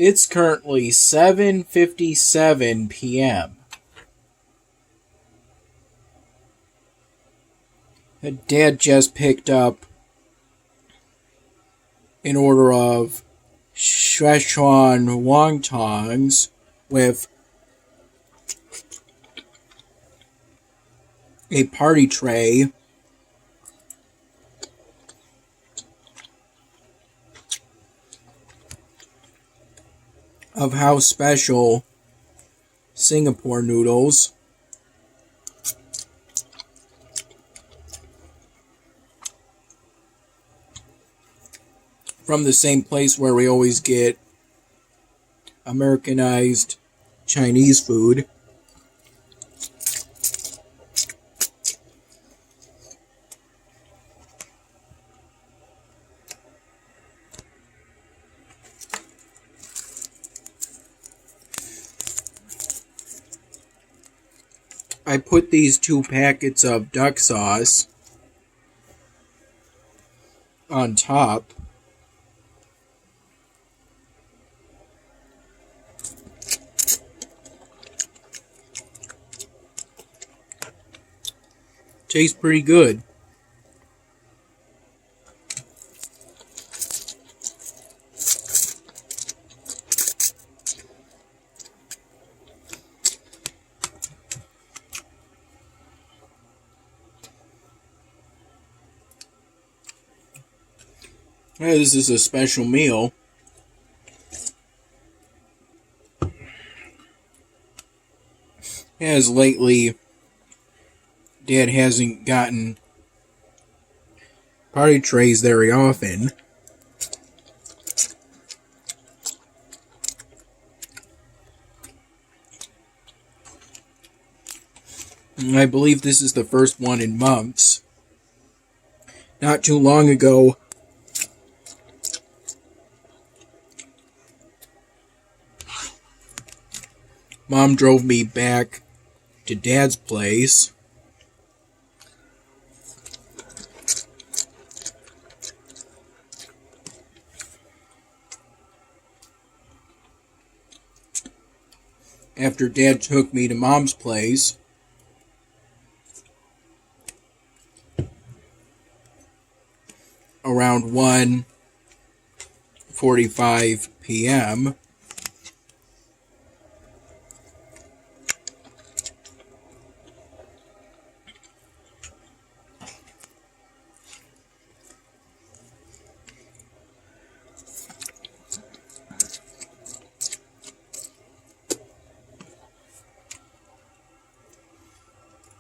It's currently 7:57 p.m. Dad just picked up an order of Szechuan wontons with a party tray of house special Singapore noodles. From the same place where we always get Americanized Chinese food. I put these 2 packets of duck sauce on top. Tastes pretty good. Hey, this is a special meal. As lately, Dad hasn't gotten party trays very often. I believe this is the first one in months. Not too long ago, Mom drove me back to Dad's place. After Dad took me to Mom's place. Around 1:45 p.m.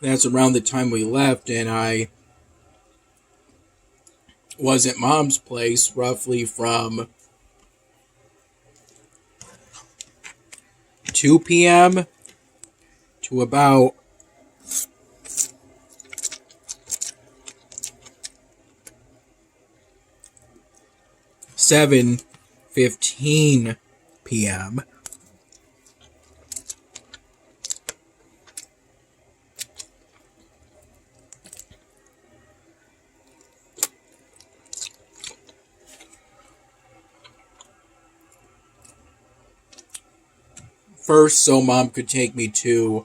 That's around the time we left, and I was at Mom's place roughly from 2 p.m. to about 7:15 p.m. First, so Mom could take me to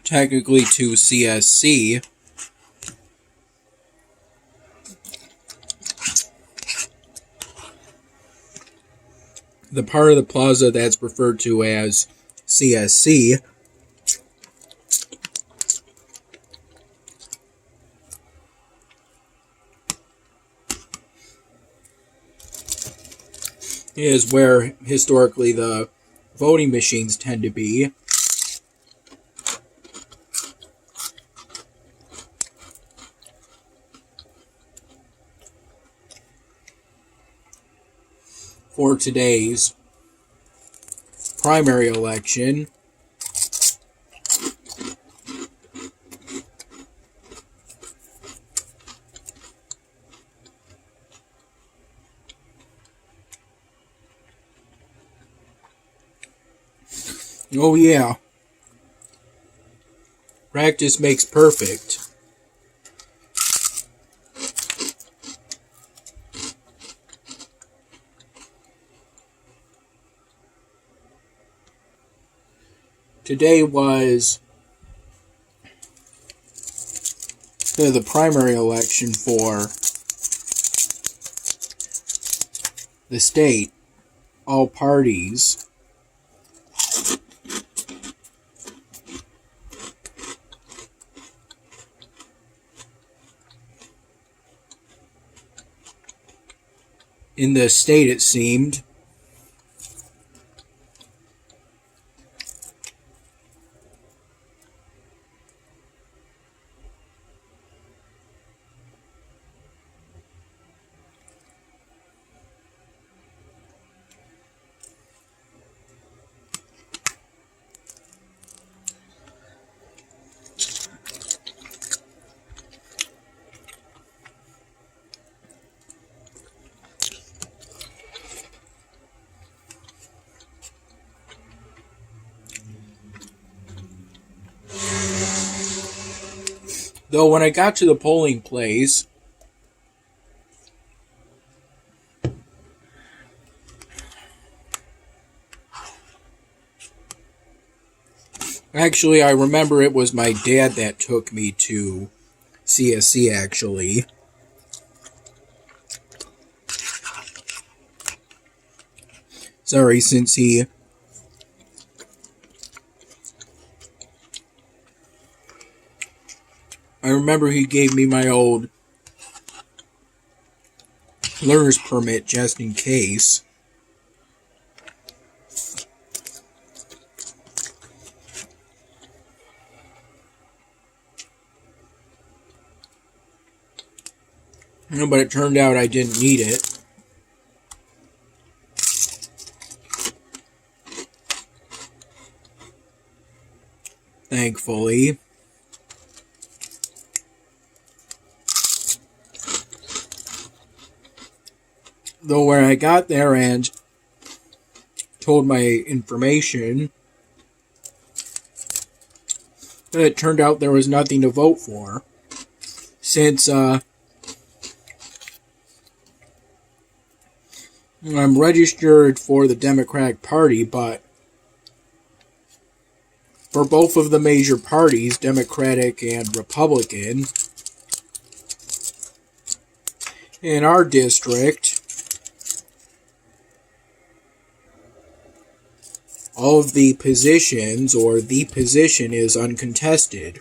technically to CSC. The part of the plaza that's referred to as CSC is where historically the voting machines tend to be. For today's primary election. Oh, yeah. Practice makes perfect. Today was the primary election for the state. All parties in the state, it seemed, though when I got to the polling place, actually, I remember it was my dad that took me to CSC, actually. Sorry, since he... I remember he gave me my old learner's permit just in case. But it turned out I didn't need it. Thankfully. Though when I got there and told my information, it turned out there was nothing to vote for. Since I'm registered for the Democratic Party, but for both of the major parties, Democratic and Republican, in our district, all of the positions, or the position, is uncontested.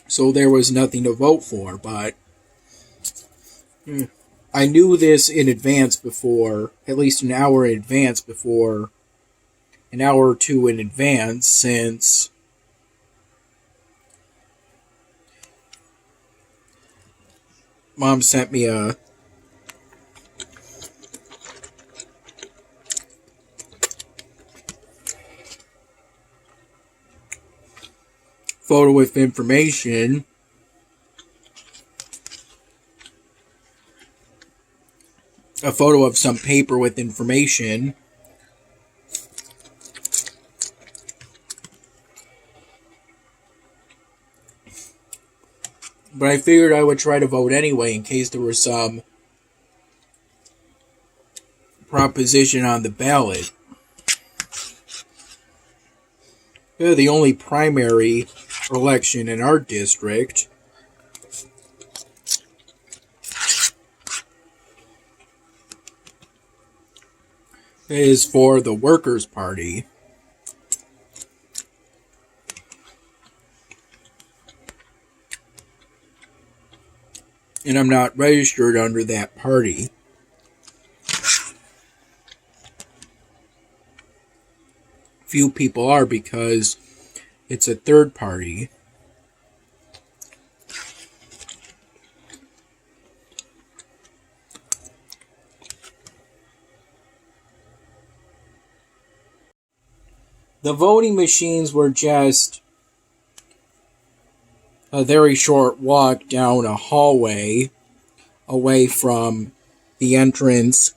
So there was nothing to vote for, but I knew this in advance before, at least an hour in advance before, an hour or two in advance, since Mom sent me a photo with information. A photo of some paper with information. But I figured I would try to vote anyway in case there was some proposition on the ballot. The only primary election in our district is for the Workers' Party. And I'm not registered under that party. Few people are because it's a third party. The voting machines were just a very short walk down a hallway away from the entrance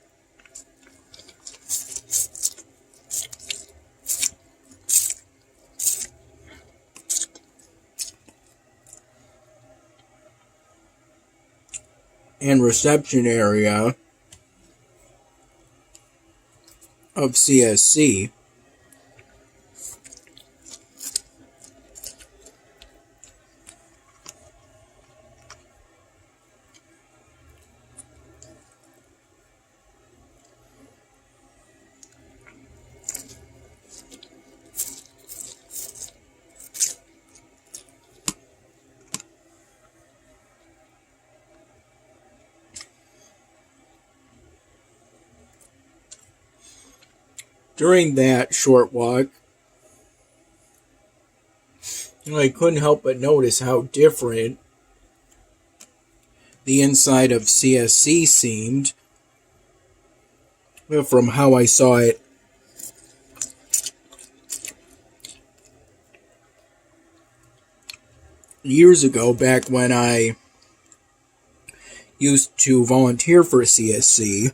and reception area of CSC. During that short walk, I couldn't help but notice how different the inside of CSC seemed from how I saw it years ago, back when I used to volunteer for CSC.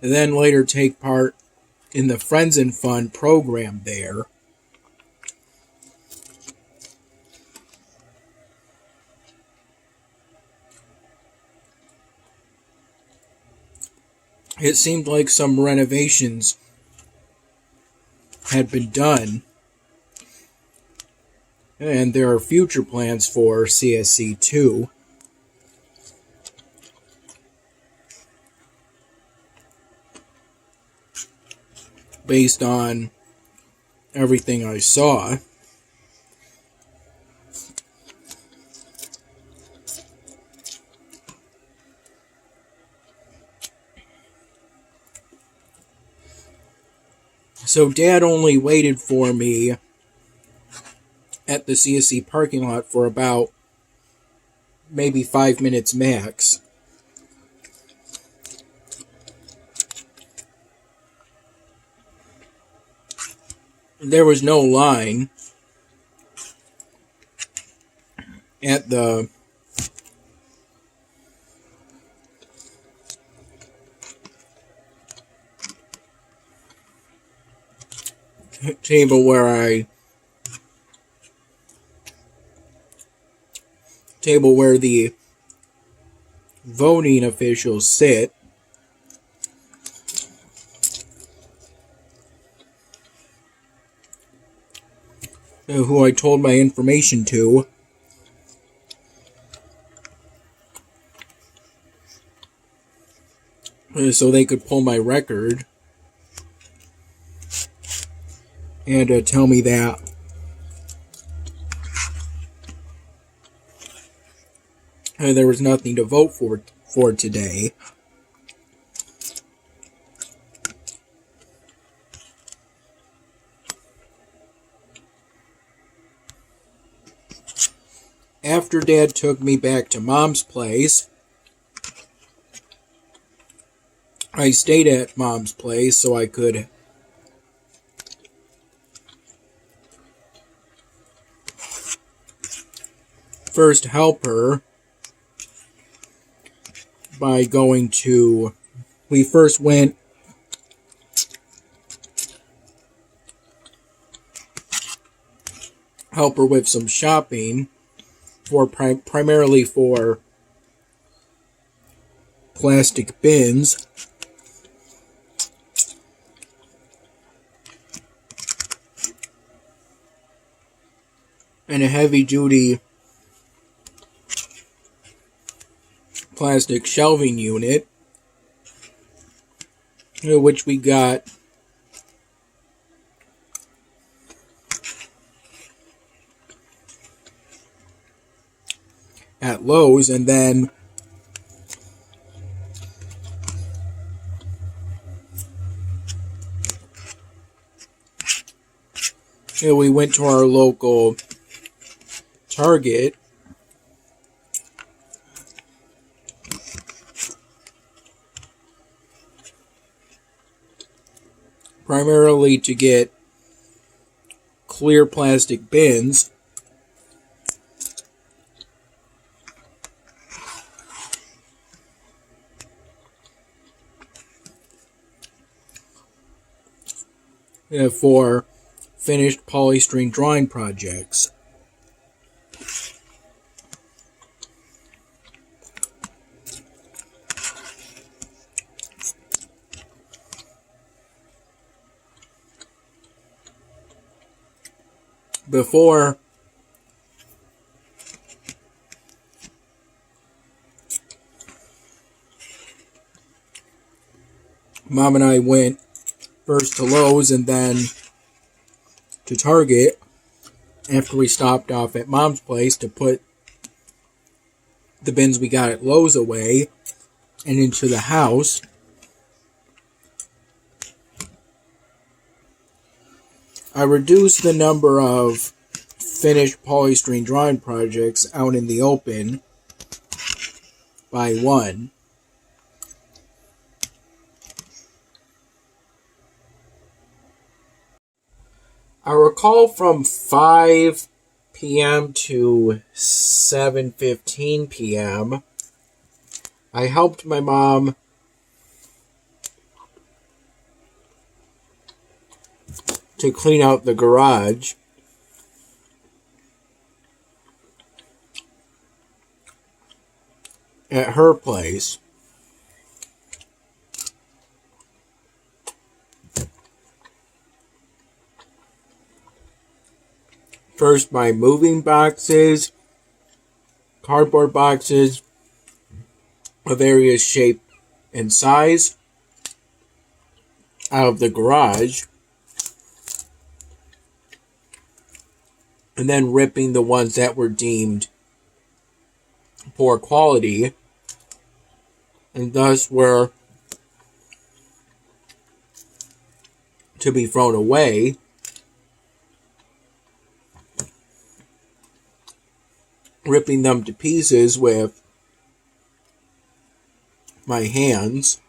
And then later take part in the Friends and Fun program there. It seemed like some renovations had been done, and there are future plans for CSC 2. Based on everything I saw. So Dad only waited for me at the CSC parking lot for about maybe 5 minutes max. There was no line at the table where the voting officials sit. Who I told my information to. So they could pull my record and tell me that there was nothing to vote for today. After Dad took me back to Mom's place, I stayed at Mom's place so I could first help her by going to... We first went help her with some shopping for primarily for plastic bins. And a heavy-duty plastic shelving unit, which we got at Lowe's, and then we went to our local Target primarily to get clear plastic bins. For finished polystyrene drawing projects. Before Mom and I went first to Lowe's and then to Target after we stopped off at Mom's place to put the bins we got at Lowe's away and into the house. I reduced the number of finished polystyrene drawing projects out in the open by one. I recall from 5 p.m. to 7:15 p.m. I helped my mom to clean out the garage. At her place. First by moving boxes, cardboard boxes of various shape and size out of the garage, and then ripping the ones that were deemed poor quality and thus were to be thrown away, ripping them to pieces with my hands.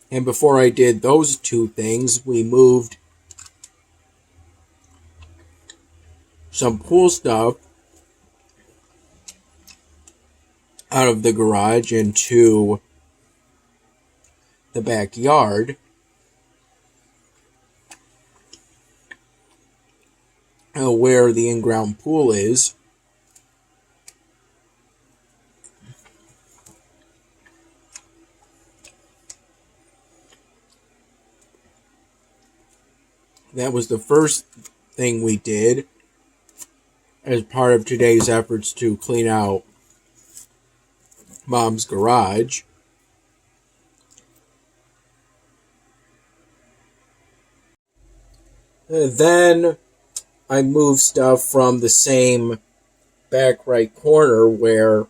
And before I did those two things, we moved some pool stuff out of the garage into the backyard. Where the in-ground pool is. That was the first thing we did as part of today's efforts to clean out Mom's garage. Then I moved stuff from the same back right corner where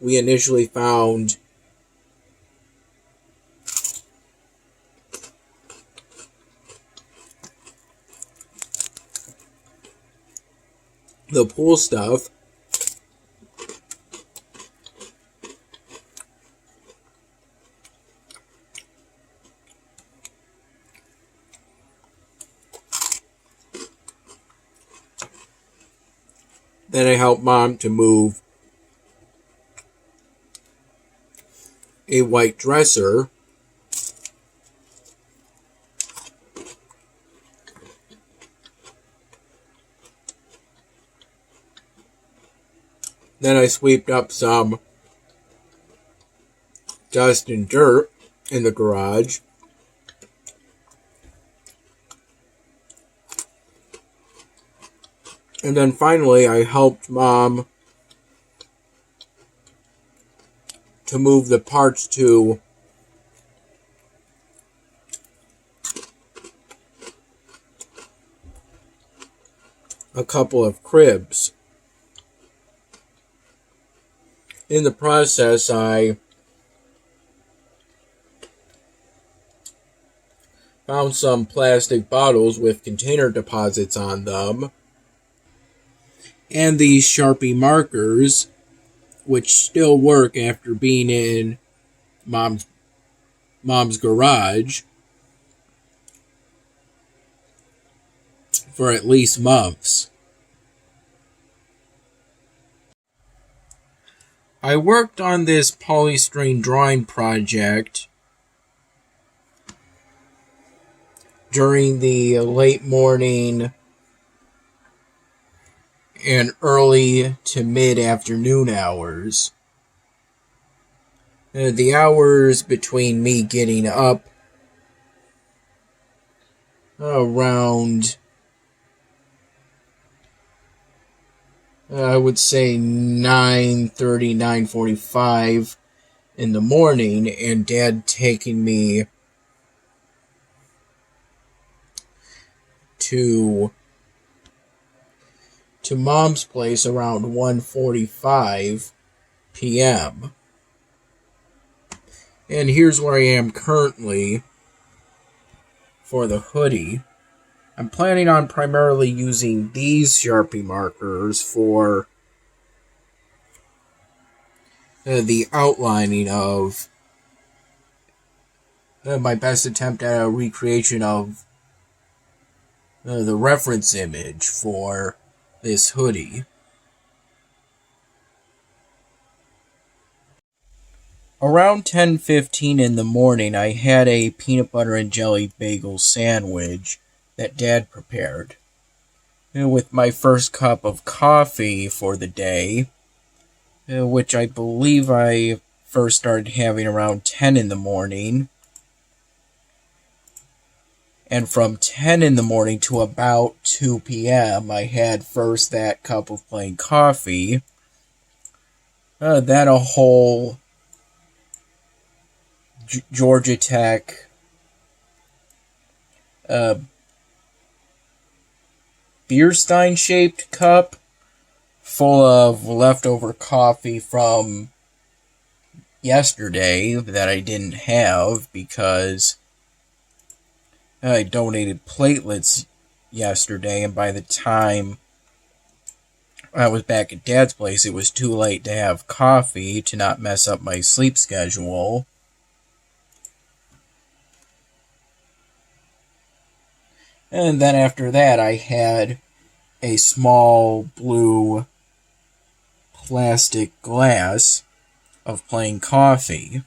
we initially found the pool stuff. Then I helped Mom to move a white dresser. Then I swept up some dust and dirt in the garage. And then finally, I helped Mom to move the parts to a couple of cribs. In the process, I found some plastic bottles with container deposits on them. and these Sharpie markers, which still work after being in mom's garage for at least months. I worked on this polystyrene drawing project during the late morning and early to mid-afternoon hours. The hours between me getting up around, I would say 9:30, 9:45 in the morning, and Dad taking me to Mom's place around 1:45 p.m. And here's where I am currently for the hoodie. I'm planning on primarily using these Sharpie markers for the outlining of my best attempt at a recreation of the reference image for this hoodie. Around 10:15 in the morning, I had a peanut butter and jelly bagel sandwich that Dad prepared, with my first cup of coffee for the day, which I believe I first started having around 10 in the morning. And from 10 in the morning to about 2 p.m., I had first that cup of plain coffee, then a whole Georgia Tech beer stein shaped cup full of leftover coffee from yesterday that I didn't have because I donated platelets yesterday, and by the time I was back at Dad's place, it was too late to have coffee to not mess up my sleep schedule. And then after that, I had a small blue plastic glass of plain coffee.